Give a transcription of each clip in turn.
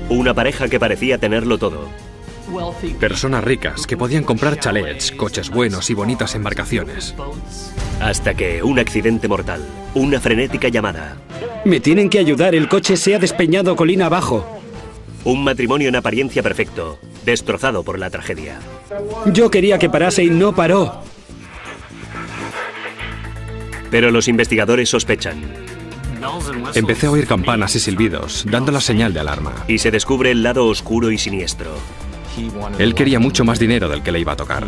Una pareja que parecía tenerlo todo. Personas ricas que podían comprar chalets, coches buenos y bonitas embarcaciones. Hasta que un accidente mortal, una frenética llamada. Me tienen que ayudar, el coche se ha despeñado colina abajo. Un matrimonio en apariencia perfecto, destrozado por la tragedia. Yo quería que parase y no paró. Pero los investigadores sospechan. Empecé a oír campanas y silbidos, dando la señal de alarma. Y se descubre el lado oscuro y siniestro. Él quería mucho más dinero del que le iba a tocar.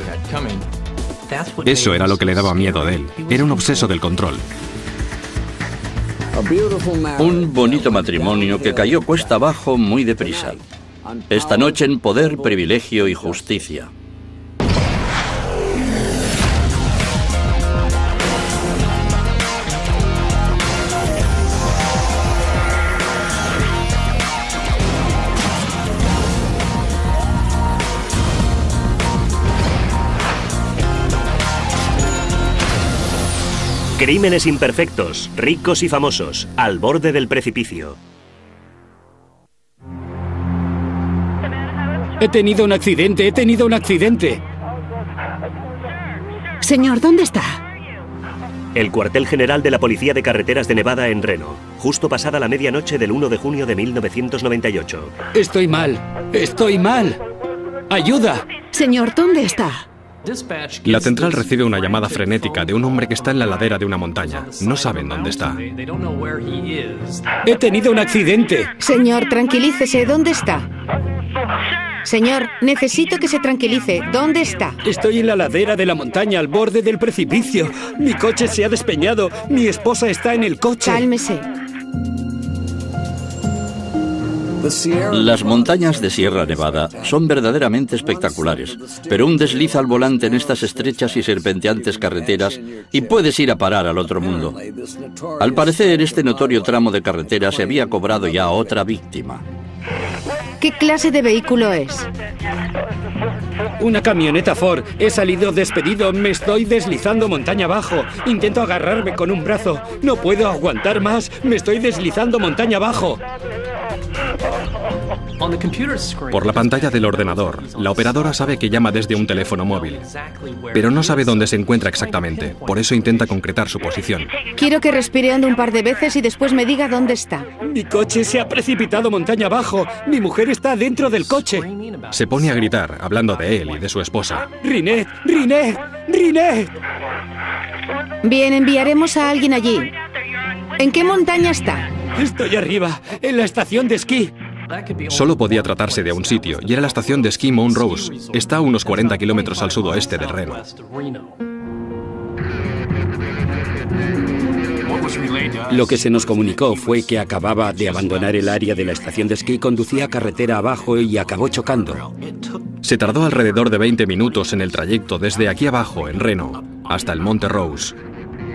Eso era lo que le daba miedo de él. Era un obseso del control. Un bonito matrimonio que cayó cuesta abajo muy deprisa. Esta noche en Poder, Privilegio y Justicia. Crímenes imperfectos, ricos y famosos, al borde del precipicio. He tenido un accidente. Señor, ¿dónde está? El cuartel general de la Policía de Carreteras de Nevada en Reno, justo pasada la medianoche del 1 de junio de 1998. Estoy mal. ¡Ayuda! Señor, ¿dónde está? La central recibe una llamada frenética de un hombre que está en la ladera de una montaña. No saben dónde está. He tenido un accidente. Señor, tranquilícese. ¿Dónde está? Señor, necesito que se tranquilice. ¿Dónde está? Estoy en la ladera de la montaña, al borde del precipicio. Mi coche se ha despeñado. Mi esposa está en el coche. Cálmese. Las montañas de Sierra Nevada son verdaderamente espectaculares, pero un desliz al volante en estas estrechas y serpenteantes carreteras y puedes ir a parar al otro mundo. Al parecer, este notorio tramo de carretera se había cobrado ya otra víctima. ¿Qué clase de vehículo es? Una camioneta Ford. He salido despedido. Me estoy deslizando montaña abajo. Intento agarrarme con un brazo. No puedo aguantar más. Me estoy deslizando montaña abajo. Por la pantalla del ordenador, la operadora sabe que llama desde un teléfono móvil, pero no sabe dónde se encuentra exactamente. Por eso intenta concretar su posición. Quiero que respire hondo un par de veces y después me diga dónde está. Mi coche se ha precipitado montaña abajo. Mi mujer está dentro del coche. Se pone a gritar, hablando de él y de su esposa. ¡Rinette! Bien, enviaremos a alguien allí. ¿En qué montaña está? Estoy arriba, en la estación de esquí. Solo podía tratarse de un sitio, y era la estación de esquí Mount Rose. Está a unos 40 kilómetros al sudoeste de Reno. Lo que se nos comunicó fue que acababa de abandonar el área de la estación de esquí, conducía carretera abajo y acabó chocando. Se tardó alrededor de 20 minutos en el trayecto desde aquí abajo, en Reno, hasta el Monte Rose.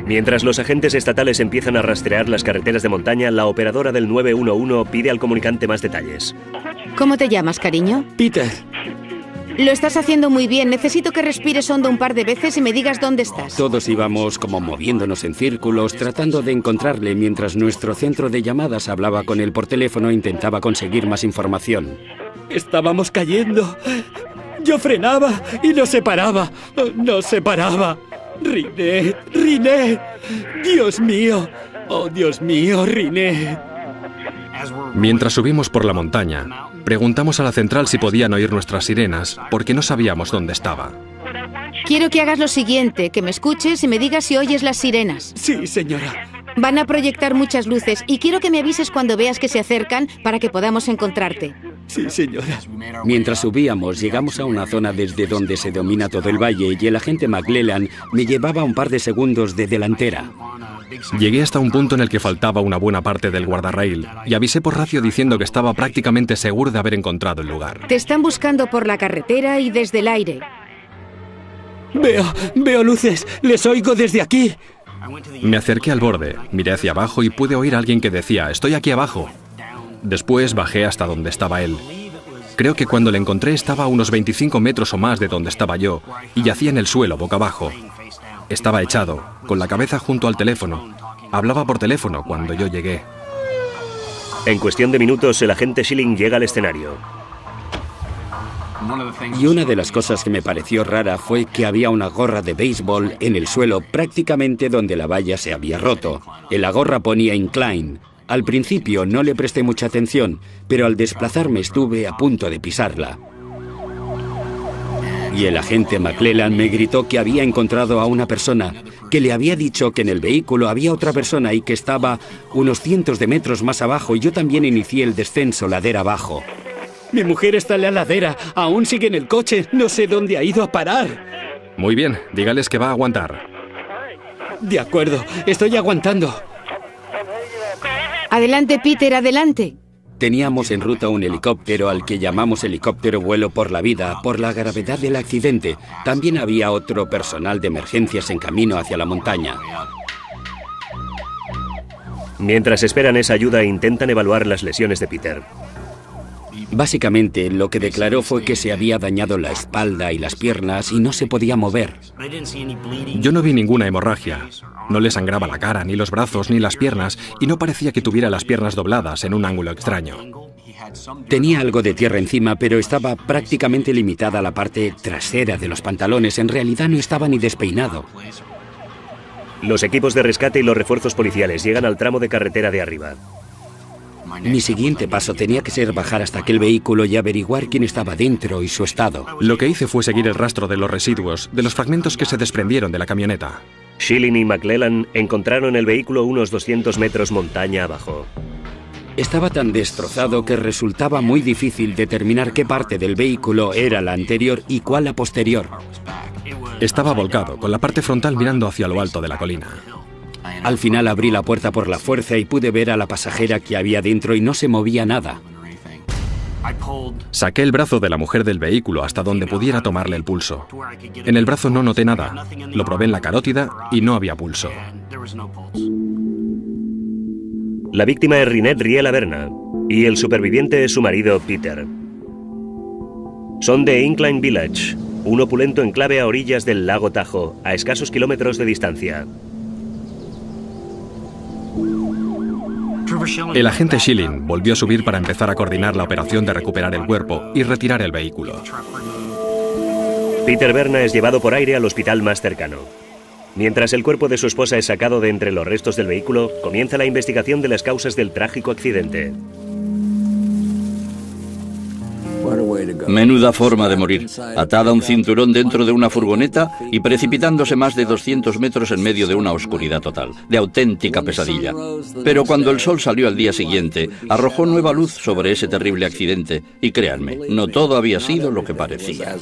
Mientras los agentes estatales empiezan a rastrear las carreteras de montaña, la operadora del 911 pide al comunicante más detalles. ¿Cómo te llamas, cariño? Peter. Lo estás haciendo muy bien. Necesito que respires hondo un par de veces y me digas dónde estás. Todos íbamos como moviéndonos en círculos, tratando de encontrarle, mientras nuestro centro de llamadas hablaba con él por teléfono e intentaba conseguir más información. Estábamos cayendo. Yo frenaba y no se paraba. No se paraba. Rinette. Dios mío. Oh, Dios mío, Rinette. Mientras subimos por la montaña, preguntamos a la central si podían oír nuestras sirenas, porque no sabíamos dónde estaba. Quiero que hagas lo siguiente, que me escuches y me digas si oyes las sirenas. Sí, señora. Van a proyectar muchas luces y quiero que me avises cuando veas que se acercan para que podamos encontrarte. Sí, señora. Mientras subíamos, llegamos a una zona desde donde se domina todo el valle y el agente McClellan me llevaba un par de segundos de delantera. Llegué hasta un punto en el que faltaba una buena parte del guardarraíl y avisé por radio diciendo que estaba prácticamente seguro de haber encontrado el lugar. Te están buscando por la carretera y desde el aire. Veo luces. Les oigo desde aquí. Me acerqué al borde, miré hacia abajo y pude oír a alguien que decía, «Estoy aquí abajo». Después bajé hasta donde estaba él. Creo que cuando le encontré estaba a unos 25 metros o más de donde estaba yo y yacía en el suelo, boca abajo. Estaba echado, con la cabeza junto al teléfono. Hablaba por teléfono cuando yo llegué. En cuestión de minutos, el agente Schilling llega al escenario. Y una de las cosas que me pareció rara fue que había una gorra de béisbol en el suelo prácticamente donde la valla se había roto. En la gorra ponía Incline. Al principio no le presté mucha atención, pero al desplazarme estuve a punto de pisarla. Y el agente McClellan me gritó que había encontrado a una persona, que le había dicho que en el vehículo había otra persona y que estaba unos cientos de metros más abajo, y yo también inicié el descenso ladera abajo. Mi mujer está en la ladera, aún sigue en el coche, no sé dónde ha ido a parar. Muy bien, dígales que va a aguantar. De acuerdo, estoy aguantando. Adelante, Peter, adelante. Teníamos en ruta un helicóptero al que llamamos helicóptero vuelo por la vida, por la gravedad del accidente. También había otro personal de emergencias en camino hacia la montaña. Mientras esperan esa ayuda, intentan evaluar las lesiones de Peter. Básicamente, lo que declaró fue que se había dañado la espalda y las piernas y no se podía mover. Yo no vi ninguna hemorragia. No le sangraba la cara, ni los brazos, ni las piernas, y no parecía que tuviera las piernas dobladas en un ángulo extraño. Tenía algo de tierra encima, pero estaba prácticamente limitada a la parte trasera de los pantalones. En realidad no estaba ni despeinado. Los equipos de rescate y los refuerzos policiales llegan al tramo de carretera de arriba. Mi siguiente paso tenía que ser bajar hasta aquel vehículo y averiguar quién estaba dentro y su estado. Lo que hice fue seguir el rastro de los residuos, de los fragmentos que se desprendieron de la camioneta. Schilling y McClellan encontraron el vehículo unos 200 metros montaña abajo. Estaba tan destrozado que resultaba muy difícil determinar qué parte del vehículo era la anterior y cuál la posterior. Estaba volcado, con la parte frontal mirando hacia lo alto de la colina. Al final abrí la puerta por la fuerza y pude ver a la pasajera que había dentro y no se movía nada. Saqué el brazo de la mujer del vehículo hasta donde pudiera tomarle el pulso. En el brazo no noté nada. Lo probé en la carótida y no había pulso. La víctima es Rinette Riela Berna y el superviviente es su marido Peter. Son de Incline Village, un opulento enclave a orillas del lago Tahoe, a escasos kilómetros de distancia. El agente Schilling volvió a subir para empezar a coordinar la operación de recuperar el cuerpo y retirar el vehículo. Peter Berna es llevado por aire al hospital más cercano. Mientras el cuerpo de su esposa es sacado de entre los restos del vehículo, comienza la investigación de las causas del trágico accidente. Menuda forma de morir, atada a un cinturón dentro de una furgoneta y precipitándose más de 200 metros en medio de una oscuridad total, de auténtica pesadilla. Pero cuando el sol salió al día siguiente, arrojó nueva luz sobre ese terrible accidente y créanme, no todo había sido lo que parecía.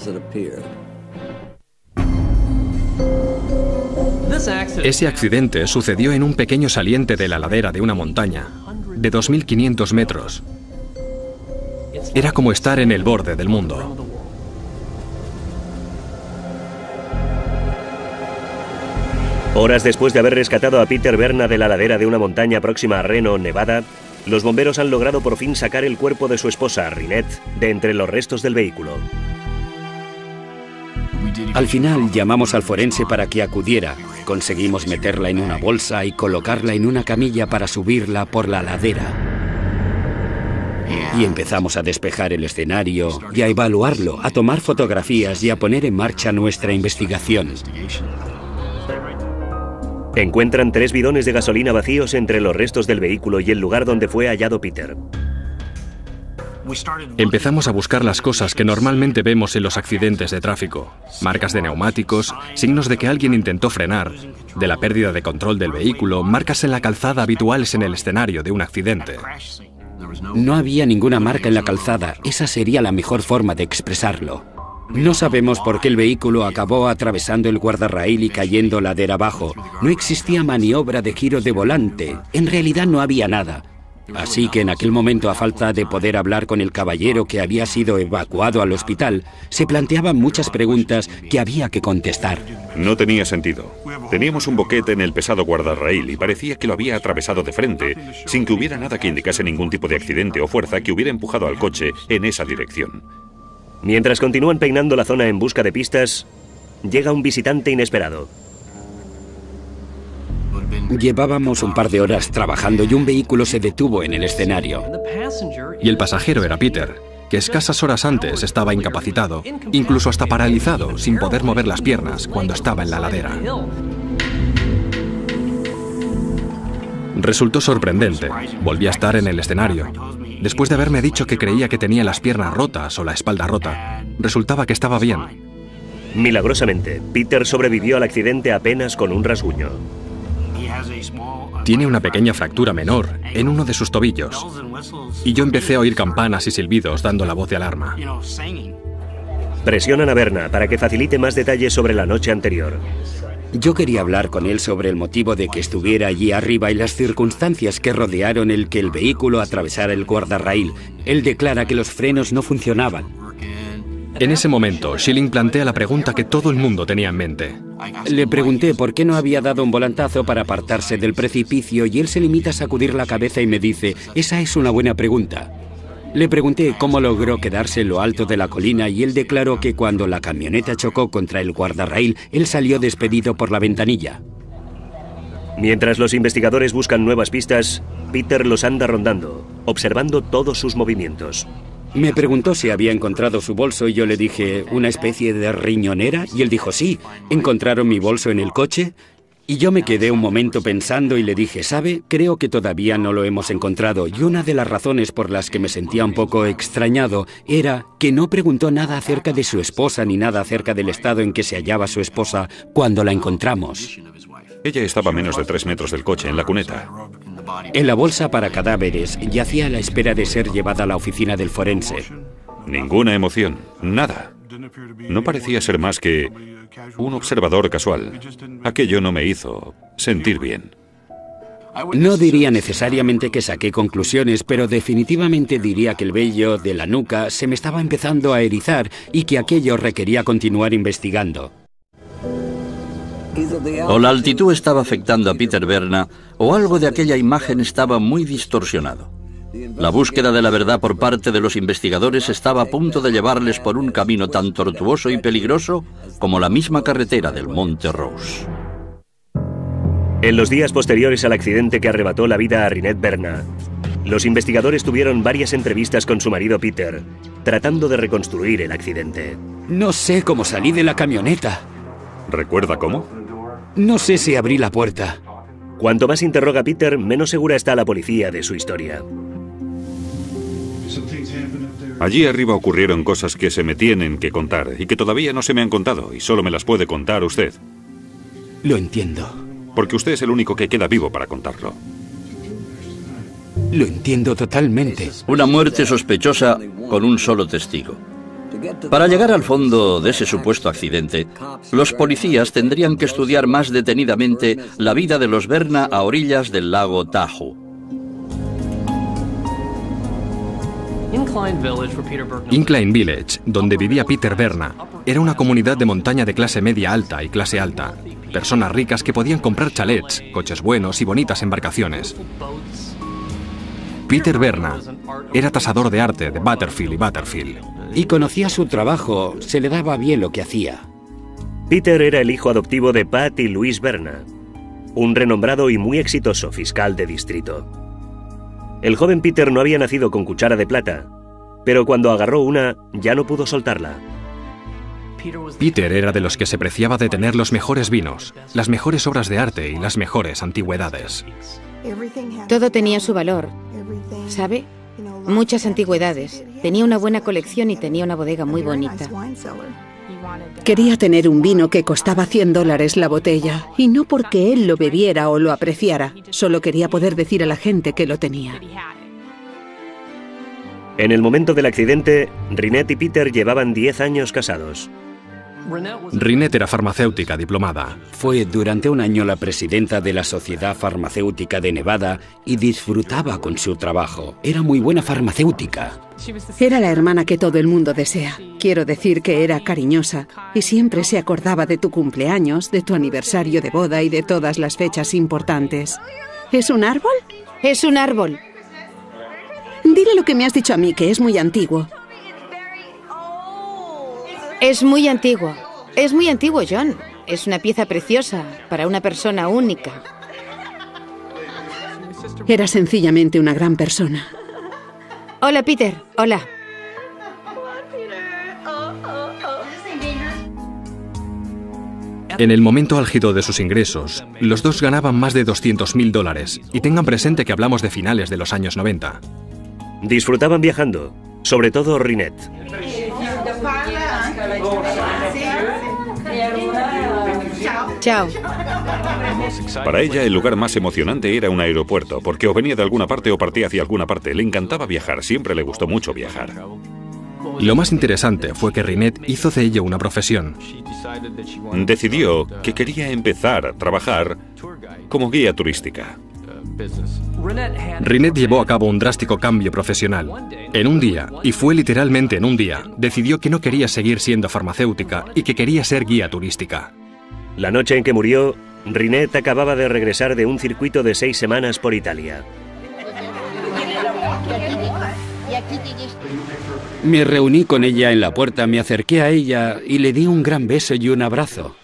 Ese accidente sucedió en un pequeño saliente de la ladera de una montaña, de 2.500 metros. Era como estar en el borde del mundo. Horas después de haber rescatado a Peter Berna de la ladera de una montaña próxima a Reno, Nevada, los bomberos han logrado por fin sacar el cuerpo de su esposa, Rinette, de entre los restos del vehículo. Al final llamamos al forense para que acudiera. Conseguimos meterla en una bolsa y colocarla en una camilla para subirla por la ladera. Y empezamos a despejar el escenario y a evaluarlo, a tomar fotografías y a poner en marcha nuestra investigación. Encuentran 3 bidones de gasolina vacíos entre los restos del vehículo y el lugar donde fue hallado Peter. Empezamos a buscar las cosas que normalmente vemos en los accidentes de tráfico. Marcas de neumáticos, signos de que alguien intentó frenar, de la pérdida de control del vehículo, marcas en la calzada habituales en el escenario de un accidente. No había ninguna marca en la calzada, esa sería la mejor forma de expresarlo. No sabemos por qué el vehículo acabó atravesando el guardarraíl y cayendo ladera abajo. No existía maniobra de giro de volante, en realidad no había nada. Así que en aquel momento, a falta de poder hablar con el caballero que había sido evacuado al hospital, se planteaban muchas preguntas que había que contestar. No tenía sentido. Teníamos un boquete en el pesado guardarraíl y parecía que lo había atravesado de frente, sin que hubiera nada que indicase ningún tipo de accidente o fuerza que hubiera empujado al coche en esa dirección. Mientras continúan peinando la zona en busca de pistas, llega un visitante inesperado. Llevábamos un par de horas trabajando y un vehículo se detuvo en el escenario. Y el pasajero era Peter, que escasas horas antes estaba incapacitado, incluso hasta paralizado, sin poder mover las piernas cuando estaba en la ladera. Resultó sorprendente. Volví a estar en el escenario. Después de haberme dicho que creía que tenía las piernas rotas o la espalda rota, resultaba que estaba bien. Milagrosamente, Peter sobrevivió al accidente apenas con un rasguño. Tiene una pequeña fractura menor en uno de sus tobillos. Y yo empecé a oír campanas y silbidos dando la voz de alarma. Presionan a Berna para que facilite más detalles sobre la noche anterior. Yo quería hablar con él sobre el motivo de que estuviera allí arriba y las circunstancias que rodearon el que el vehículo atravesara el guardarraíl. Él declara que los frenos no funcionaban. En ese momento, Schilling plantea la pregunta que todo el mundo tenía en mente. Le pregunté por qué no había dado un volantazo para apartarse del precipicio y él se limita a sacudir la cabeza y me dice, esa es una buena pregunta. Le pregunté cómo logró quedarse en lo alto de la colina y él declaró que cuando la camioneta chocó contra el guardarraíl, él salió despedido por la ventanilla. Mientras los investigadores buscan nuevas pistas, Peter los anda rondando, observando todos sus movimientos. Me preguntó si había encontrado su bolso y yo le dije, ¿una especie de riñonera? Y él dijo, sí, ¿encontraron mi bolso en el coche? Y yo me quedé un momento pensando y le dije, ¿sabe? Creo que todavía no lo hemos encontrado. Y una de las razones por las que me sentía un poco extrañado era que no preguntó nada acerca de su esposa ni nada acerca del estado en que se hallaba su esposa cuando la encontramos. Ella estaba a menos de 3 metros del coche, en la cuneta. En la bolsa para cadáveres, yacía a la espera de ser llevada a la oficina del forense. Ninguna emoción, nada. No parecía ser más que un observador casual. Aquello no me hizo sentir bien. No diría necesariamente que saqué conclusiones, pero definitivamente diría que el vello de la nuca se me estaba empezando a erizar y que aquello requería continuar investigando. O la altitud estaba afectando a Peter Berna, o algo de aquella imagen estaba muy distorsionado. La búsqueda de la verdad por parte de los investigadores estaba a punto de llevarles por un camino tan tortuoso y peligroso como la misma carretera del Monte Rose. En los días posteriores al accidente que arrebató la vida a Rinette Berna, los investigadores tuvieron varias entrevistas con su marido Peter, tratando de reconstruir el accidente. No sé cómo salí de la camioneta. ¿Recuerda cómo? No sé si abrí la puerta. Cuanto más interroga a Peter, menos segura está la policía de su historia. Allí arriba ocurrieron cosas que se me tienen que contar y que todavía no se me han contado y solo me las puede contar usted. Lo entiendo. Porque usted es el único que queda vivo para contarlo. Lo entiendo totalmente. Una muerte sospechosa con un solo testigo. Para llegar al fondo de ese supuesto accidente, los policías tendrían que estudiar más detenidamente la vida de los Berna a orillas del lago Tahoe. Incline Village, donde vivía Peter Berna, era una comunidad de montaña de clase media alta y clase alta. Personas ricas que podían comprar chalets, coches buenos y bonitas embarcaciones. Peter Berna era tasador de arte de Butterfield y Butterfield. Y conocía su trabajo, se le daba bien lo que hacía. Peter era el hijo adoptivo de Pat y Louise Berna, un renombrado y muy exitoso fiscal de distrito. El joven Peter no había nacido con cuchara de plata, pero cuando agarró una, ya no pudo soltarla. Peter era de los que se preciaba de tener los mejores vinos, las mejores obras de arte y las mejores antigüedades. Todo tenía su valor, ¿sabe? Muchas antigüedades. Tenía una buena colección y tenía una bodega muy bonita. Quería tener un vino que costaba $100 la botella, y no porque él lo bebiera o lo apreciara, solo quería poder decir a la gente que lo tenía. En el momento del accidente, Rinette y Peter llevaban 10 años casados. Rinette era farmacéutica diplomada. Fue durante un año la presidenta de la Sociedad Farmacéutica de Nevada y disfrutaba con su trabajo. Era muy buena farmacéutica. Era la hermana que todo el mundo desea. Quiero decir que era cariñosa y siempre se acordaba de tu cumpleaños, de tu aniversario de boda y de todas las fechas importantes. ¿Es un árbol? Es un árbol. Dile lo que me has dicho a mí, que es muy antiguo. Es muy antiguo. Es muy antiguo, John. Es una pieza preciosa para una persona única. Era sencillamente una gran persona. Hola, Peter. Hola. En el momento álgido de sus ingresos, los dos ganaban más de $200.000, y tengan presente que hablamos de finales de los años 90. Disfrutaban viajando, sobre todo Rinette. Chao. Para ella, el lugar más emocionante era un aeropuerto, porque o venía de alguna parte o partía hacia alguna parte. Le encantaba viajar, siempre le gustó mucho viajar. Lo más interesante fue que Rinette hizo de ello una profesión. Decidió que quería empezar a trabajar como guía turística. Rinette llevó a cabo un drástico cambio profesional. En un día, y fue literalmente en un día, decidió que no quería seguir siendo farmacéutica y que quería ser guía turística. La noche en que murió, Rinette acababa de regresar de un circuito de 6 semanas por Italia. Me reuní con ella en la puerta, me acerqué a ella y le di un gran beso y un abrazo.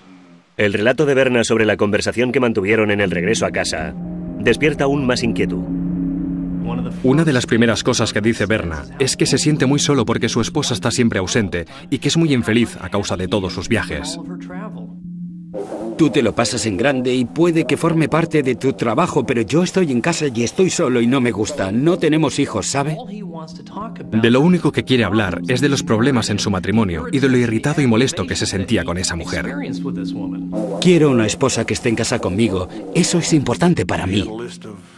El relato de Berna sobre la conversación que mantuvieron en el regreso a casa despierta aún más inquietud. Una de las primeras cosas que dice Berna es que se siente muy solo porque su esposa está siempre ausente y que es muy infeliz a causa de todos sus viajes. Tú te lo pasas en grande y puede que forme parte de tu trabajo, pero yo estoy en casa y estoy solo y no me gusta. No tenemos hijos, ¿sabe? De lo único que quiere hablar es de los problemas en su matrimonio y de lo irritado y molesto que se sentía con esa mujer. Quiero una esposa que esté en casa conmigo. Eso es importante para mí.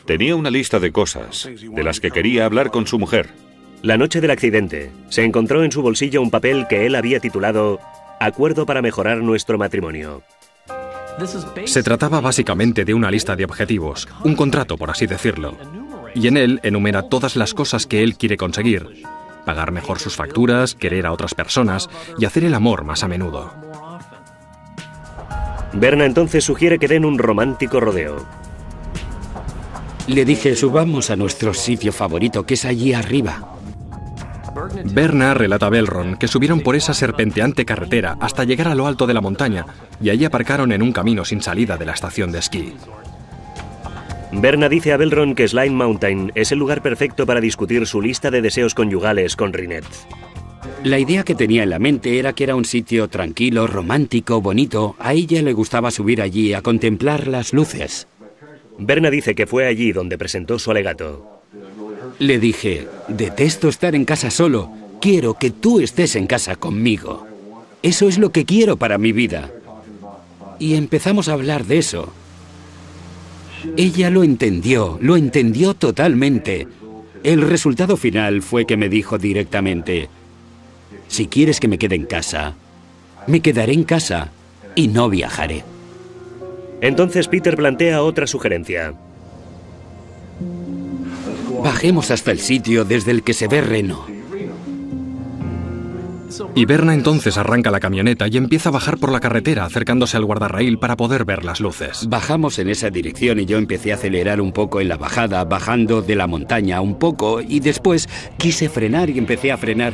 Tenía una lista de cosas de las que quería hablar con su mujer. La noche del accidente, se encontró en su bolsillo un papel que él había titulado Acuerdo para mejorar nuestro matrimonio. Se trataba básicamente de una lista de objetivos, un contrato, por así decirlo. Y en él enumera todas las cosas que él quiere conseguir: pagar mejor sus facturas, querer a otras personas y hacer el amor más a menudo. Berna entonces sugiere que den un romántico rodeo. Le dije, subamos a nuestro sitio favorito, que es allí arriba. Berna relata a Belron que subieron por esa serpenteante carretera hasta llegar a lo alto de la montaña y allí aparcaron en un camino sin salida de la estación de esquí. Berna dice a Belron que Slime Mountain es el lugar perfecto para discutir su lista de deseos conyugales con Rinette. La idea que tenía en la mente era que era un sitio tranquilo, romántico, bonito. A ella le gustaba subir allí a contemplar las luces. Berna dice que fue allí donde presentó su alegato. Le dije, detesto estar en casa solo. Quiero que tú estés en casa conmigo. Eso es lo que quiero para mi vida. Y empezamos a hablar de eso. Ella lo entendió totalmente. El resultado final fue que me dijo directamente, si quieres que me quede en casa, me quedaré en casa y no viajaré. Entonces Peter plantea otra sugerencia. Bajemos hasta el sitio desde el que se ve Reno. Y Berna entonces arranca la camioneta y empieza a bajar por la carretera acercándose al guardarraíl para poder ver las luces. Bajamos en esa dirección y yo empecé a acelerar un poco en la bajada, bajando de la montaña un poco, y después quise frenar y empecé a frenar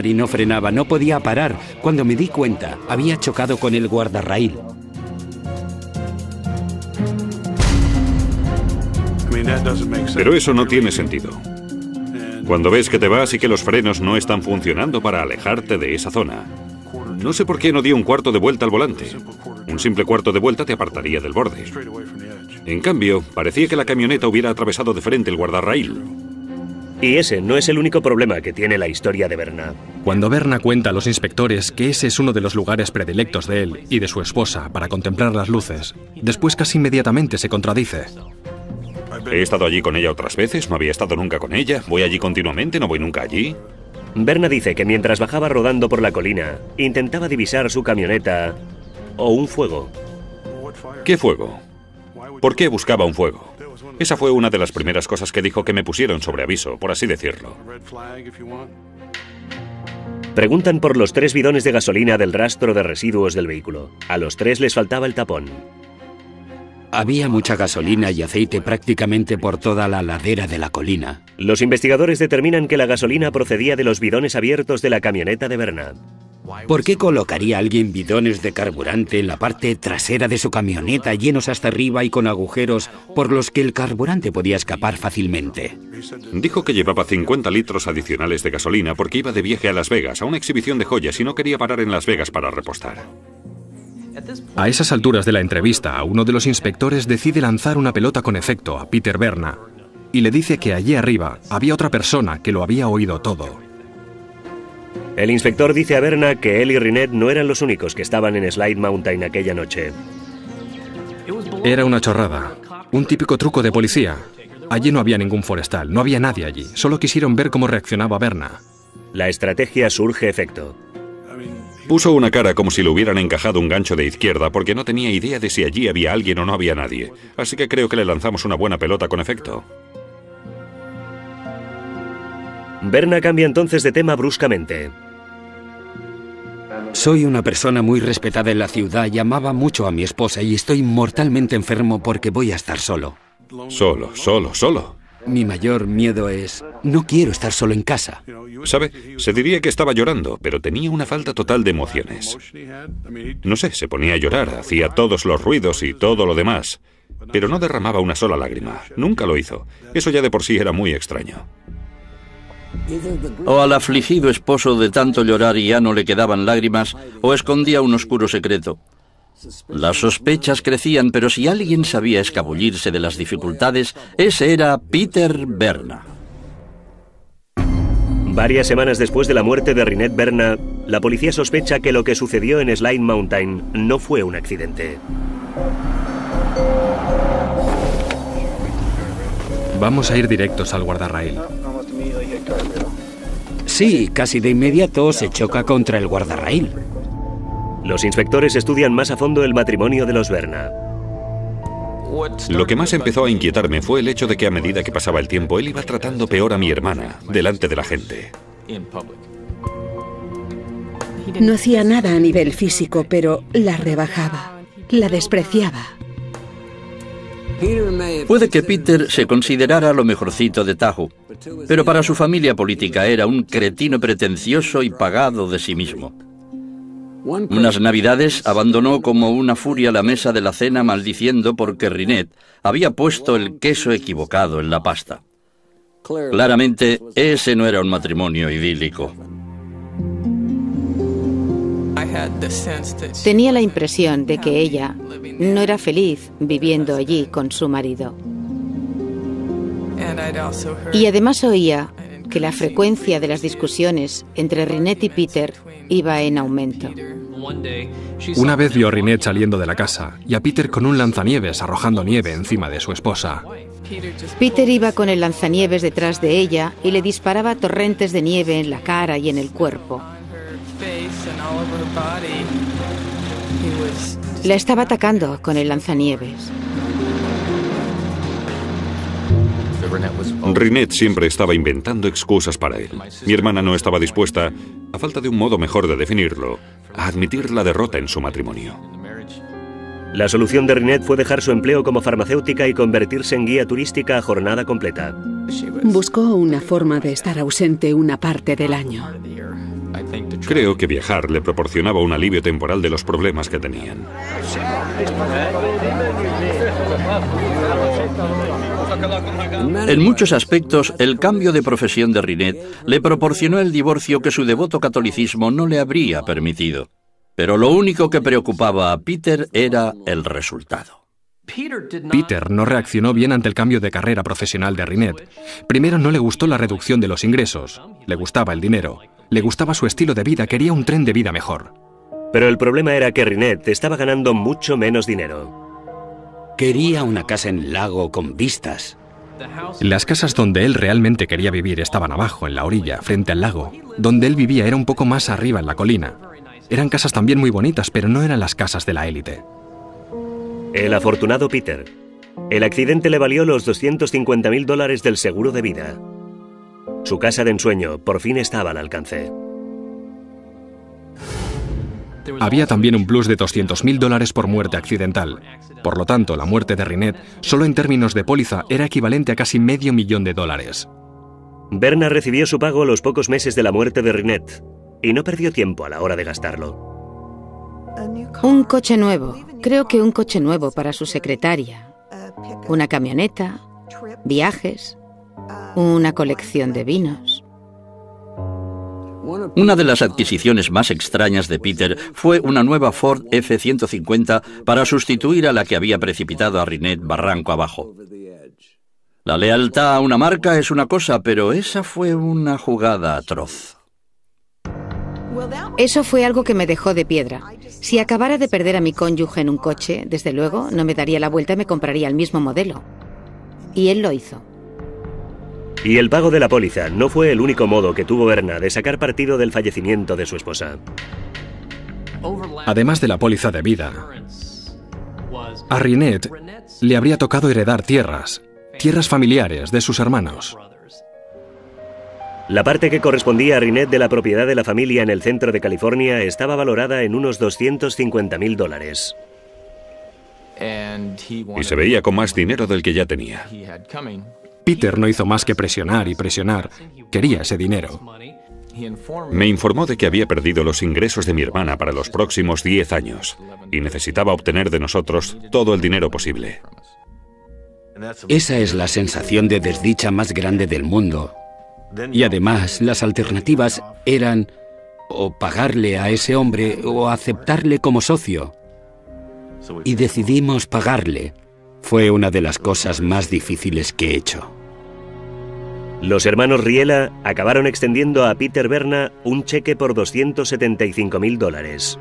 y no frenaba, no podía parar. Cuando me di cuenta, había chocado con el guardarraíl. Pero eso no tiene sentido. Cuando ves que te vas y que los frenos no están funcionando para alejarte de esa zona. No sé por qué no dio un cuarto de vuelta al volante. Un simple cuarto de vuelta te apartaría del borde. En cambio, parecía que la camioneta hubiera atravesado de frente el guardarraíl. Y ese no es el único problema que tiene la historia de Berna. Cuando Berna cuenta a los inspectores que ese es uno de los lugares predilectos de él y de su esposa para contemplar las luces, después casi inmediatamente se contradice. He estado allí con ella otras veces, no había estado nunca con ella. Voy allí continuamente, no voy nunca allí. Berna dice que mientras bajaba rodando por la colina, intentaba divisar su camioneta o un fuego. ¿Qué fuego? ¿Por qué buscaba un fuego? Esa fue una de las primeras cosas que dijo que me pusieron sobre aviso, por así decirlo. Preguntan por los 3 bidones de gasolina del rastro de residuos del vehículo. A los 3 les faltaba el tapón. Había mucha gasolina y aceite prácticamente por toda la ladera de la colina. Los investigadores determinan que la gasolina procedía de los bidones abiertos de la camioneta de Berna. ¿Por qué colocaría alguien bidones de carburante en la parte trasera de su camioneta llenos hasta arriba y con agujeros por los que el carburante podía escapar fácilmente? Dijo que llevaba 50 litros adicionales de gasolina porque iba de viaje a Las Vegas, a una exhibición de joyas, y no quería parar en Las Vegas para repostar. A esas alturas de la entrevista, uno de los inspectores decide lanzar una pelota con efecto a Peter Berna y le dice que allí arriba había otra persona que lo había oído todo. El inspector dice a Berna que él y Rynette no eran los únicos que estaban en Slide Mountain aquella noche. Era una chorrada, un típico truco de policía. Allí no había ningún forestal, no había nadie allí. Solo quisieron ver cómo reaccionaba Berna. La estrategia surge efecto. Puso una cara como si le hubieran encajado un gancho de izquierda porque no tenía idea de si allí había alguien o no había nadie. Así que creo que le lanzamos una buena pelota con efecto. Berna cambia entonces de tema bruscamente. Soy una persona muy respetada en la ciudad y amaba mucho a mi esposa y estoy mortalmente enfermo porque voy a estar solo. Solo. Mi mayor miedo es... no quiero estar solo en casa. ¿Sabe? Se diría que estaba llorando, pero tenía una falta total de emociones. No sé, se ponía a llorar, hacía todos los ruidos y todo lo demás, pero no derramaba una sola lágrima. Nunca lo hizo. Eso ya de por sí era muy extraño. O al afligido esposo de tanto llorar y ya no le quedaban lágrimas, o escondía un oscuro secreto. Las sospechas crecían, pero si alguien sabía escabullirse de las dificultades, ese era Peter Berna. Varias semanas después de la muerte de Rynette Berna, la policía sospecha que lo que sucedió en Slide Mountain no fue un accidente. Vamos a ir directos al guardarraíl. Sí, casi de inmediato se choca contra el guardarraíl. Los inspectores estudian más a fondo el matrimonio de los Berna. Lo que más empezó a inquietarme fue el hecho de que a medida que pasaba el tiempo, él iba tratando peor a mi hermana, delante de la gente. No hacía nada a nivel físico, pero la rebajaba, la despreciaba. Puede que Peter se considerara lo mejorcito de Tahoe, pero para su familia política era un cretino pretencioso y pagado de sí mismo. Unas navidades abandonó como una furia la mesa de la cena maldiciendo porque Rynette había puesto el queso equivocado en la pasta. Claramente, ese no era un matrimonio idílico. Tenía la impresión de que ella no era feliz viviendo allí con su marido. Y además oía que la frecuencia de las discusiones entre Rynette y Peter iba en aumento. Una vez vio a Rynette saliendo de la casa y a Peter con un lanzanieves arrojando nieve encima de su esposa. Peter iba con el lanzanieves detrás de ella y le disparaba torrentes de nieve en la cara y en el cuerpo. La estaba atacando con el lanzanieves. Rynette siempre estaba inventando excusas para él. Mi hermana no estaba dispuesta, a falta de un modo mejor de definirlo, a admitir la derrota en su matrimonio. La solución de Rynette fue dejar su empleo como farmacéutica y convertirse en guía turística a jornada completa. Buscó una forma de estar ausente una parte del año. Creo que viajar le proporcionaba un alivio temporal de los problemas que tenían. En muchos aspectos, el cambio de profesión de Rynette le proporcionó el divorcio que su devoto catolicismo no le habría permitido. Pero lo único que preocupaba a Peter era el resultado. Peter no reaccionó bien ante el cambio de carrera profesional de Rynette. Primero, no le gustó la reducción de los ingresos. Le gustaba el dinero. Le gustaba su estilo de vida, quería un tren de vida mejor. Pero el problema era que Rynette estaba ganando mucho menos dinero. Quería una casa en el lago con vistas. Las casas donde él realmente quería vivir estaban abajo, en la orilla, frente al lago. Donde él vivía era un poco más arriba, en la colina. Eran casas también muy bonitas, pero no eran las casas de la élite. El afortunado Peter. El accidente le valió los $250.000 del seguro de vida. Su casa de ensueño por fin estaba al alcance. Había también un plus de $200.000 por muerte accidental. Por lo tanto, la muerte de Rynette, solo en términos de póliza, era equivalente a casi $500.000. Berna recibió su pago a los pocos meses de la muerte de Rynette y no perdió tiempo a la hora de gastarlo. Un coche nuevo. Creo que un coche nuevo para su secretaria. Una camioneta, viajes, una colección de vinos. Una de las adquisiciones más extrañas de Peter fue una nueva Ford F-150 para sustituir a la que había precipitado a Rinette barranco abajo. La lealtad a una marca es una cosa, pero esa fue una jugada atroz. Eso fue algo que me dejó de piedra. Si acabara de perder a mi cónyuge en un coche, desde luego, no me daría la vuelta y me compraría el mismo modelo. Y él lo hizo. Y el pago de la póliza no fue el único modo que tuvo Berna de sacar partido del fallecimiento de su esposa. Además de la póliza de vida, a Rinette le habría tocado heredar tierras familiares de sus hermanos. La parte que correspondía a Rinette de la propiedad de la familia en el centro de California estaba valorada en unos $250.000. Y se veía con más dinero del que ya tenía. Peter no hizo más que presionar y presionar. Quería ese dinero. Me informó de que había perdido los ingresos de mi hermana para los próximos 10 años y necesitaba obtener de nosotros todo el dinero posible. Esa es la sensación de desdicha más grande del mundo. Y además, las alternativas eran o pagarle a ese hombre o aceptarle como socio. Y decidimos pagarle. Fue una de las cosas más difíciles que he hecho. Los hermanos Riela acabaron extendiendo a Peter Berna un cheque por $275.000.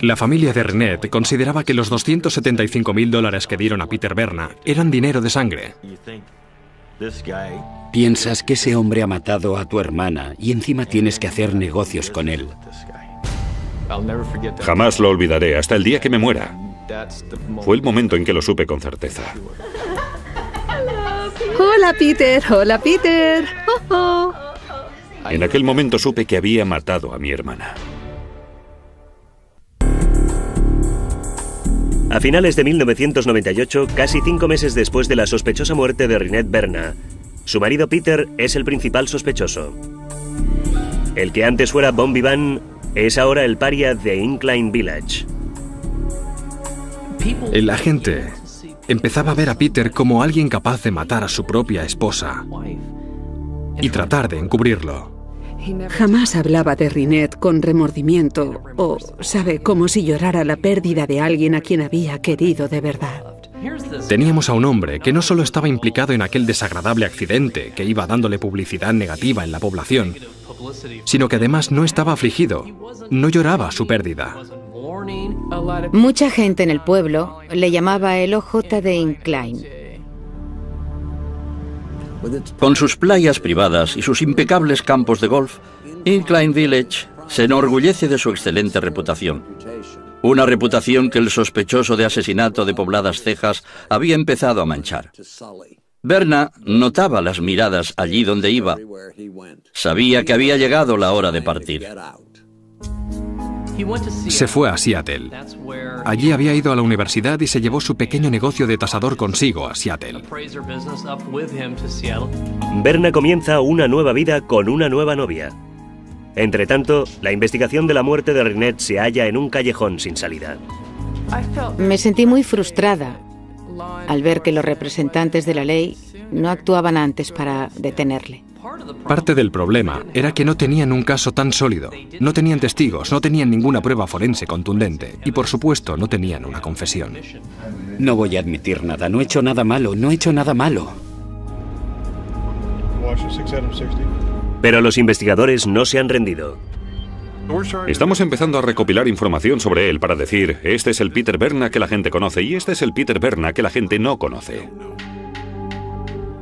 La familia de Rinette consideraba que los $275.000 que dieron a Peter Berna eran dinero de sangre. Piensas que ese hombre ha matado a tu hermana y encima tienes que hacer negocios con él. Jamás lo olvidaré hasta el día que me muera. Fue el momento en que lo supe con certeza. Hola, Peter. Hola, Peter. Oh, oh. En aquel momento supe que había matado a mi hermana. A finales de 1998, casi 5 meses después de la sospechosa muerte de Rinette Berna, su marido Peter es el principal sospechoso. El que antes fuera bon vivant es ahora el paria de Incline Village. La gente empezaba a ver a Peter como alguien capaz de matar a su propia esposa y tratar de encubrirlo. Jamás hablaba de Rinette con remordimiento o, sabe, como si llorara la pérdida de alguien a quien había querido de verdad. Teníamos a un hombre que no solo estaba implicado en aquel desagradable accidente que iba dándole publicidad negativa en la población, sino que además no estaba afligido, no lloraba su pérdida. Mucha gente en el pueblo le llamaba el OJ de Incline. Con sus playas privadas y sus impecables campos de golf, Incline Village se enorgullece de su excelente reputación. Una reputación que el sospechoso de asesinato de pobladas cejas había empezado a manchar. Berna notaba las miradas allí donde iba. Sabía que había llegado la hora de partir. Se fue a Seattle. Allí había ido a la universidad y se llevó su pequeño negocio de tasador consigo a Seattle. Berna comienza una nueva vida con una nueva novia. Entretanto, la investigación de la muerte de Rinette se halla en un callejón sin salida. Me sentí muy frustrada al ver que los representantes de la ley no actuaban antes para detenerle. Parte del problema era que no tenían un caso tan sólido, no tenían testigos, no tenían ninguna prueba forense contundente y, por supuesto, no tenían una confesión. No voy a admitir nada, no he hecho nada malo, no he hecho nada malo. Pero los investigadores no se han rendido. Estamos empezando a recopilar información sobre él para decir, este es el Peter Berna que la gente conoce y este es el Peter Berna que la gente no conoce.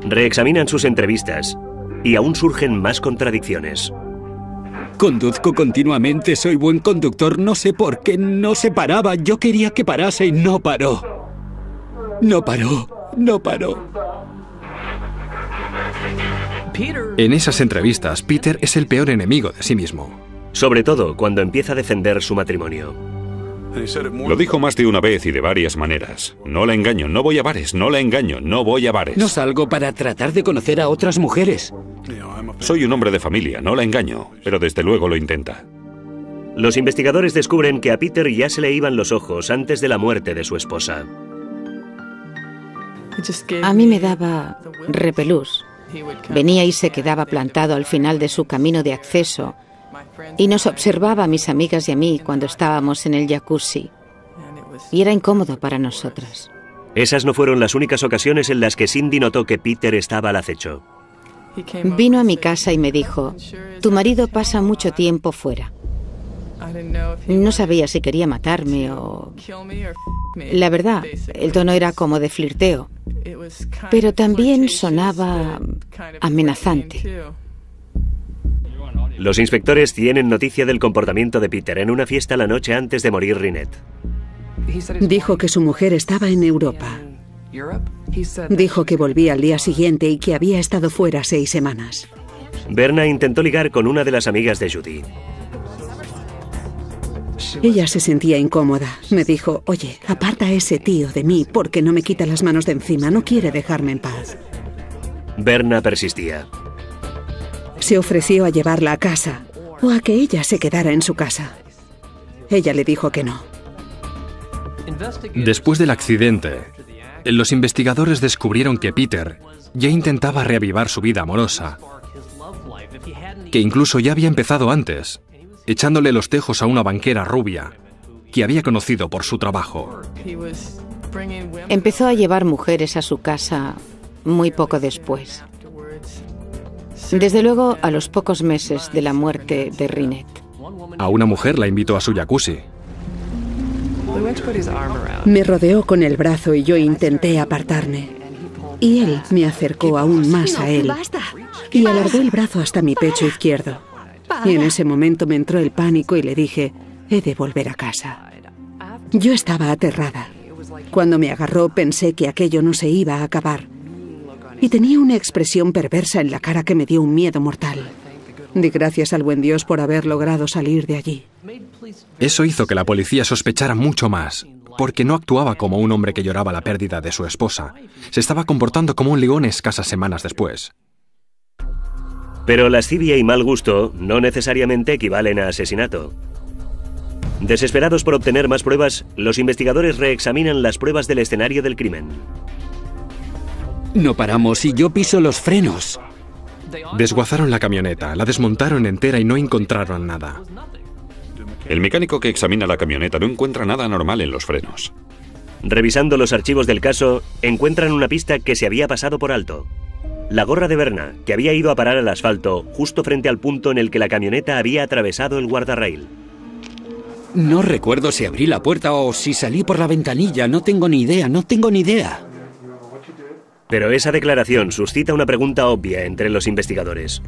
Reexaminan sus entrevistas y aún surgen más contradicciones. Conduzco continuamente, soy buen conductor, no sé por qué no se paraba. Yo quería que parase y no paró. No paró, no paró. En esas entrevistas, Peter es el peor enemigo de sí mismo. Sobre todo cuando empieza a defender su matrimonio. Lo dijo más de una vez y de varias maneras. No la engaño, no voy a bares, no la engaño, no voy a bares. No salgo para tratar de conocer a otras mujeres. Soy un hombre de familia, no la engaño, pero desde luego lo intenta. Los investigadores descubren que a Peter ya se le iban los ojos antes de la muerte de su esposa. A mí me daba repelús. Venía y se quedaba plantado al final de su camino de acceso y nos observaba a mis amigas y a mí cuando estábamos en el jacuzzi. Y era incómodo para nosotras. Esas no fueron las únicas ocasiones en las que Cindy notó que Peter estaba al acecho. Vino a mi casa y me dijo: tu marido pasa mucho tiempo fuera. No sabía si quería matarme o... La verdad, el tono era como de flirteo, pero también sonaba amenazante. Los inspectores tienen noticia del comportamiento de Peter en una fiesta la noche antes de morir Rinette. Dijo que su mujer estaba en Europa. Dijo que volvía al día siguiente y que había estado fuera 6 semanas. Berna intentó ligar con una de las amigas de Judy. Ella se sentía incómoda. Me dijo: oye, aparta a ese tío de mí porque no me quita las manos de encima, no quiere dejarme en paz. Berna persistía. Se ofreció a llevarla a casa o a que ella se quedara en su casa. Ella le dijo que no. Después del accidente, los investigadores descubrieron que Peter ya intentaba reavivar su vida amorosa, que incluso ya había empezado antes, echándole los tejos a una banquera rubia que había conocido por su trabajo. Empezó a llevar mujeres a su casa muy poco después. Desde luego, a los pocos meses de la muerte de Rinette. A una mujer la invitó a su jacuzzi. Me rodeó con el brazo y yo intenté apartarme. Y él me acercó aún más a él y alargó el brazo hasta mi pecho izquierdo. Y en ese momento me entró el pánico y le dije: he de volver a casa. Yo estaba aterrada. Cuando me agarró pensé que aquello no se iba a acabar. Y tenía una expresión perversa en la cara que me dio un miedo mortal. Di gracias al buen Dios por haber logrado salir de allí. Eso hizo que la policía sospechara mucho más, porque no actuaba como un hombre que lloraba la pérdida de su esposa. Se estaba comportando como un ligón escasas semanas después. Pero lascivia y mal gusto no necesariamente equivalen a asesinato. Desesperados por obtener más pruebas, los investigadores reexaminan las pruebas del escenario del crimen. No paramos y yo piso los frenos. Desguazaron la camioneta, la desmontaron entera y no encontraron nada. El mecánico que examina la camioneta no encuentra nada anormal en los frenos. Revisando los archivos del caso, encuentran una pista que se había pasado por alto. La gorra de Berna, que había ido a parar al asfalto justo frente al punto en el que la camioneta había atravesado el guardarraíl. No recuerdo si abrí la puerta o si salí por la ventanilla. No tengo ni idea. Pero esa declaración suscita una pregunta obvia entre los investigadores.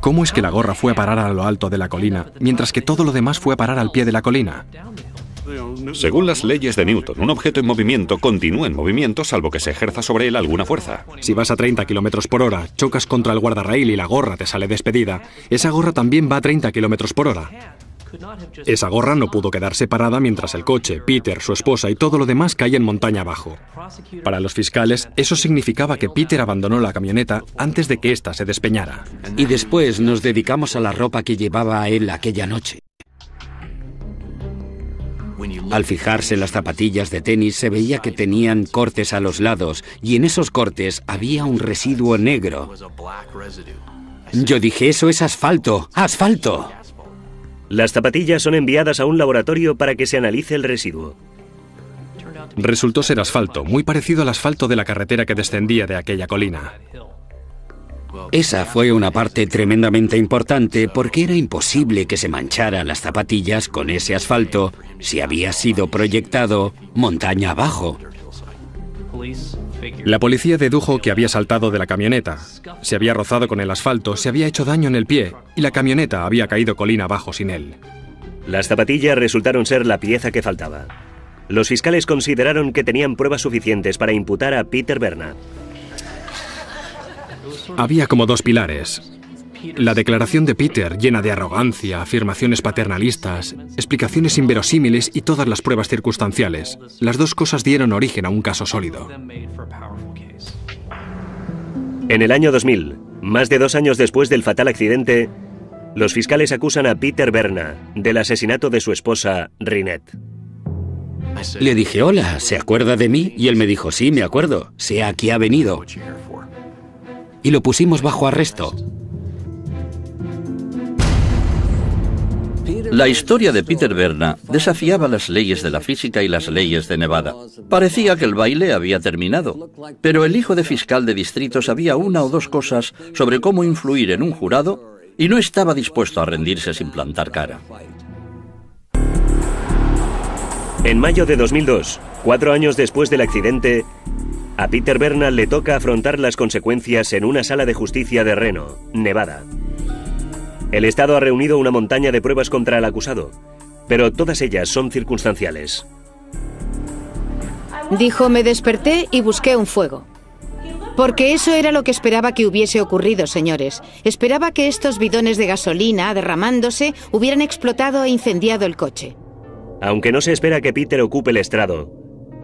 ¿Cómo es que la gorra fue a parar a lo alto de la colina, mientras que todo lo demás fue a parar al pie de la colina? Según las leyes de Newton, un objeto en movimiento continúa en movimiento salvo que se ejerza sobre él alguna fuerza. Si vas a 30 km por hora, chocas contra el guardarraíl y la gorra te sale despedida, esa gorra también va a 30 km por hora. Esa gorra no pudo quedarse parada mientras el coche, Peter, su esposa y todo lo demás caían montaña abajo. Para los fiscales, eso significaba que Peter abandonó la camioneta antes de que ésta se despeñara. Y después nos dedicamos a la ropa que llevaba a él aquella noche. Al fijarse en las zapatillas de tenis se veía que tenían cortes a los lados y en esos cortes había un residuo negro. Yo dije: eso es asfalto, ¡asfalto! Las zapatillas son enviadas a un laboratorio para que se analice el residuo. Resultó ser asfalto, muy parecido al asfalto de la carretera que descendía de aquella colina. Esa fue una parte tremendamente importante porque era imposible que se mancharan las zapatillas con ese asfalto si había sido proyectado montaña abajo. La policía dedujo que había saltado de la camioneta, se había rozado con el asfalto, se había hecho daño en el pie y la camioneta había caído colina abajo sin él. Las zapatillas resultaron ser la pieza que faltaba. Los fiscales consideraron que tenían pruebas suficientes para imputar a Peter Berna. Había como 2 pilares. La declaración de Peter, llena de arrogancia, afirmaciones paternalistas, explicaciones inverosímiles y todas las pruebas circunstanciales. Las 2 cosas dieron origen a un caso sólido. En el año 2000, más de 2 años después del fatal accidente, Los fiscales acusan a Peter Berna del asesinato de su esposa, Rinette. Le dije, hola, ¿se acuerda de mí? Y él me dijo, sí, me acuerdo, sé a qué ha venido. Y lo pusimos bajo arresto. La historia de Peter Berna desafiaba las leyes de la física y las leyes de Nevada. Parecía que el baile había terminado, pero el hijo de fiscal de distrito sabía una o dos cosas sobre cómo influir en un jurado y no estaba dispuesto a rendirse sin plantar cara. En mayo de 2002, 4 años después del accidente, a Peter Berna le toca afrontar las consecuencias en una sala de justicia de Reno, Nevada. El Estado ha reunido una montaña de pruebas contra el acusado, pero todas ellas son circunstanciales. Dijo, me desperté y busqué un fuego. Porque eso era lo que esperaba que hubiese ocurrido, señores. Esperaba que estos bidones de gasolina, derramándose, hubieran explotado e incendiado el coche. Aunque no se espera que Peter ocupe el estrado,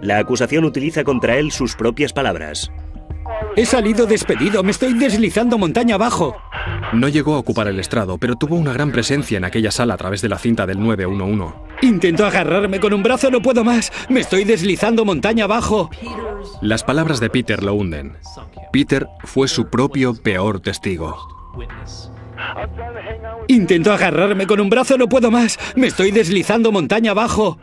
la acusación utiliza contra él sus propias palabras. He salido despedido, me estoy deslizando montaña abajo. No llegó a ocupar el estrado, pero tuvo una gran presencia en aquella sala a través de la cinta del 911. Intento agarrarme con un brazo, no puedo más. Me estoy deslizando montaña abajo. Las palabras de Peter lo hunden. Peter fue su propio peor testigo. Intento agarrarme con un brazo, no puedo más. Me estoy deslizando montaña abajo.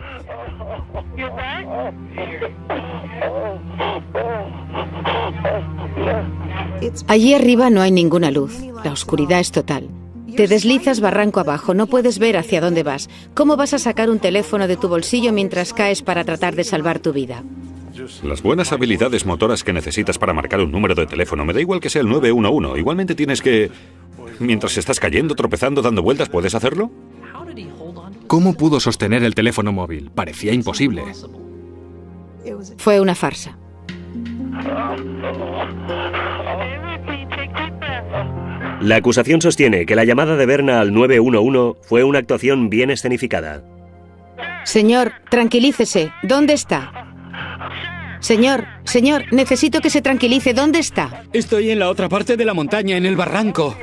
Allí arriba no hay ninguna luz. La oscuridad es total. Te deslizas barranco abajo, no puedes ver hacia dónde vas. ¿Cómo vas a sacar un teléfono de tu bolsillo mientras caes para tratar de salvar tu vida? Las buenas habilidades motoras que necesitas para marcar un número de teléfono, me da igual que sea el 911. Igualmente tienes que... Mientras estás cayendo, tropezando, dando vueltas, ¿puedes hacerlo? ¿Cómo pudo sostener el teléfono móvil? Parecía imposible. Fue una farsa. La acusación sostiene que la llamada de Berna al 911 fue una actuación bien escenificada. Señor, tranquilícese. ¿Dónde está? Señor, necesito que se tranquilice. ¿Dónde está? Estoy en la otra parte de la montaña, en el barranco.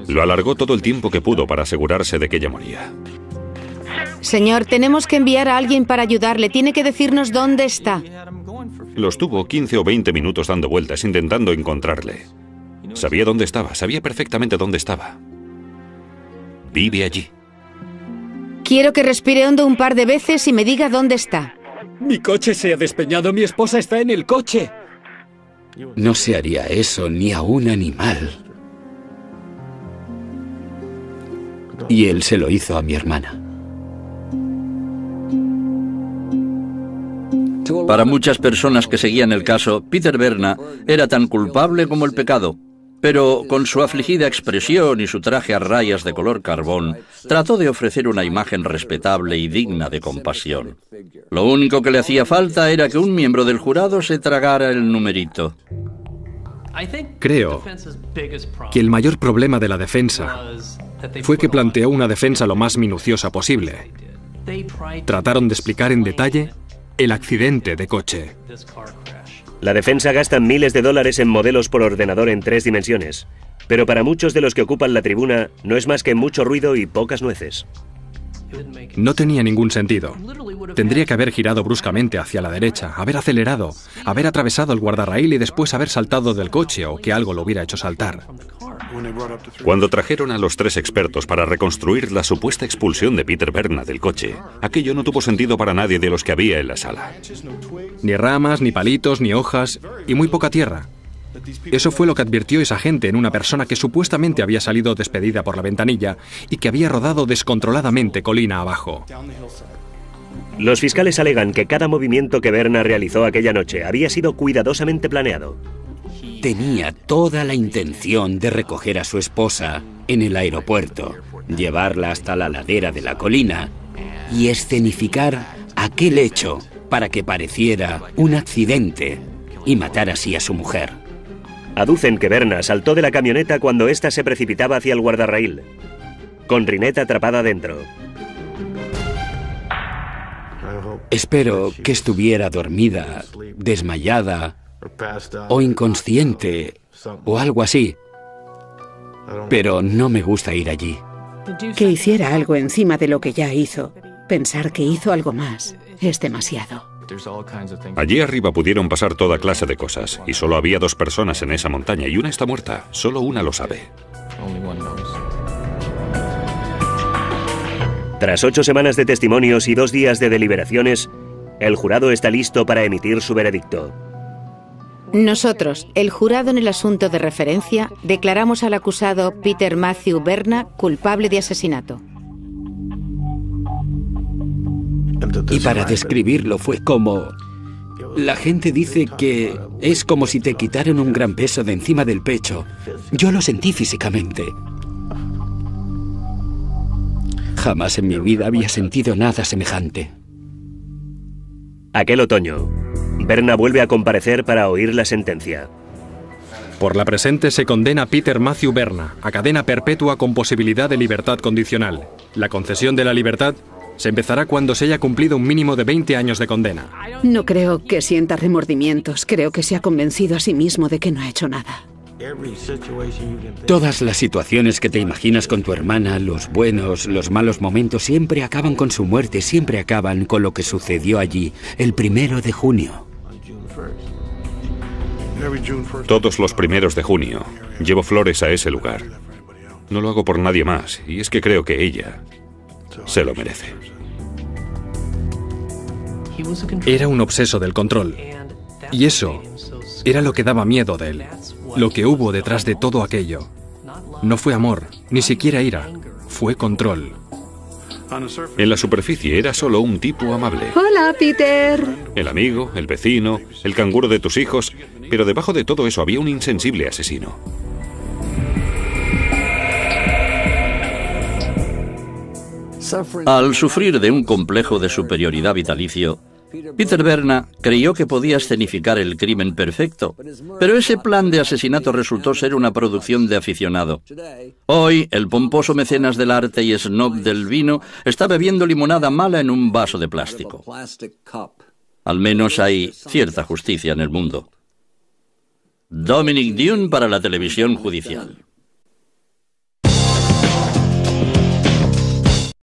Lo alargó todo el tiempo que pudo para asegurarse de que ella moría. Señor, tenemos que enviar a alguien para ayudarle. Tiene que decirnos dónde está. Los tuvo 15 o 20 minutos dando vueltas, intentando encontrarle. Sabía dónde estaba, sabía perfectamente dónde estaba. Vive allí. Quiero que respire hondo un par de veces y me diga dónde está. Mi coche se ha despeñado, mi esposa está en el coche. No se haría eso ni a un animal. Y él se lo hizo a mi hermana. Para muchas personas que seguían el caso, Peter Berna era tan culpable como el pecado. Pero con su afligida expresión y su traje a rayas de color carbón, trató de ofrecer una imagen respetable y digna de compasión. Lo único que le hacía falta era que un miembro del jurado se tragara el numerito. Creo que el mayor problema de la defensa fue que planteó una defensa lo más minuciosa posible. Trataron de explicar en detalle el accidente de coche. La defensa gasta miles de dólares en modelos por ordenador en 3 dimensiones, pero para muchos de los que ocupan la tribuna no es más que mucho ruido y pocas nueces. No tenía ningún sentido. Tendría que haber girado bruscamente hacia la derecha, haber acelerado, haber atravesado el guardarraíl y después haber saltado del coche o que algo lo hubiera hecho saltar. Cuando trajeron a los 3 expertos para reconstruir la supuesta expulsión de Peter Berna del coche, aquello no tuvo sentido para nadie de los que había en la sala. Ni ramas, ni palitos, ni hojas y muy poca tierra. Eso fue lo que advirtió esa gente en una persona que supuestamente había salido despedida por la ventanilla y que había rodado descontroladamente colina abajo. Los fiscales alegan que cada movimiento que Berna realizó aquella noche había sido cuidadosamente planeado. Tenía toda la intención de recoger a su esposa en el aeropuerto, llevarla hasta la ladera de la colina y escenificar aquel hecho para que pareciera un accidente y matar así a su mujer. Aducen que Berna saltó de la camioneta cuando ésta se precipitaba hacia el guardarraíl, con Rinette atrapada dentro. Espero que estuviera dormida, desmayada o inconsciente o algo así. pero no me gusta ir allí. Que hiciera algo encima de lo que ya hizo. Pensar que hizo algo más es demasiado. Allí arriba pudieron pasar toda clase de cosas, y solo había 2 personas en esa montaña, y una está muerta. Solo una lo sabe. Tras 8 semanas de testimonios y 2 días de deliberaciones, el jurado está listo para emitir su veredicto. Nosotros, el jurado en el asunto de referencia, declaramos al acusado Peter Matthew Berna culpable de asesinato. Y para describirlo fue como... La gente dice que es como si te quitaran un gran peso de encima del pecho. Yo lo sentí físicamente. Jamás en mi vida había sentido nada semejante. Aquel otoño, Berna vuelve a comparecer para oír la sentencia. Por la presente se condena a Peter Matthew Berna a cadena perpetua con posibilidad de libertad condicional. La concesión de la libertad se empezará cuando se haya cumplido un mínimo de 20 años de condena. No creo que sienta remordimientos. Creo que se ha convencido a sí mismo de que no ha hecho nada. Todas las situaciones que te imaginas con tu hermana, los buenos, los malos momentos, siempre acaban con su muerte, siempre acaban con lo que sucedió allí, el 1 de junio. Todos los 1 de junio llevo flores a ese lugar. No lo hago por nadie más, y es que creo que ella se lo merece. Era un obseso del control. Y eso era lo que daba miedo de él. Lo que hubo detrás de todo aquello. No fue amor, ni siquiera ira. Fue control. En la superficie era solo un tipo amable. Hola, Peter. El amigo, el vecino, el canguro de tus hijos. Pero debajo de todo eso había un insensible asesino. Al sufrir de un complejo de superioridad vitalicio, Peter Berna creyó que podía escenificar el crimen perfecto, pero ese plan de asesinato resultó ser una producción de aficionado. Hoy, el pomposo mecenas del arte y snob del vino está bebiendo limonada mala en un vaso de plástico. Al menos hay cierta justicia en el mundo. Dominic Dunne para la televisión judicial.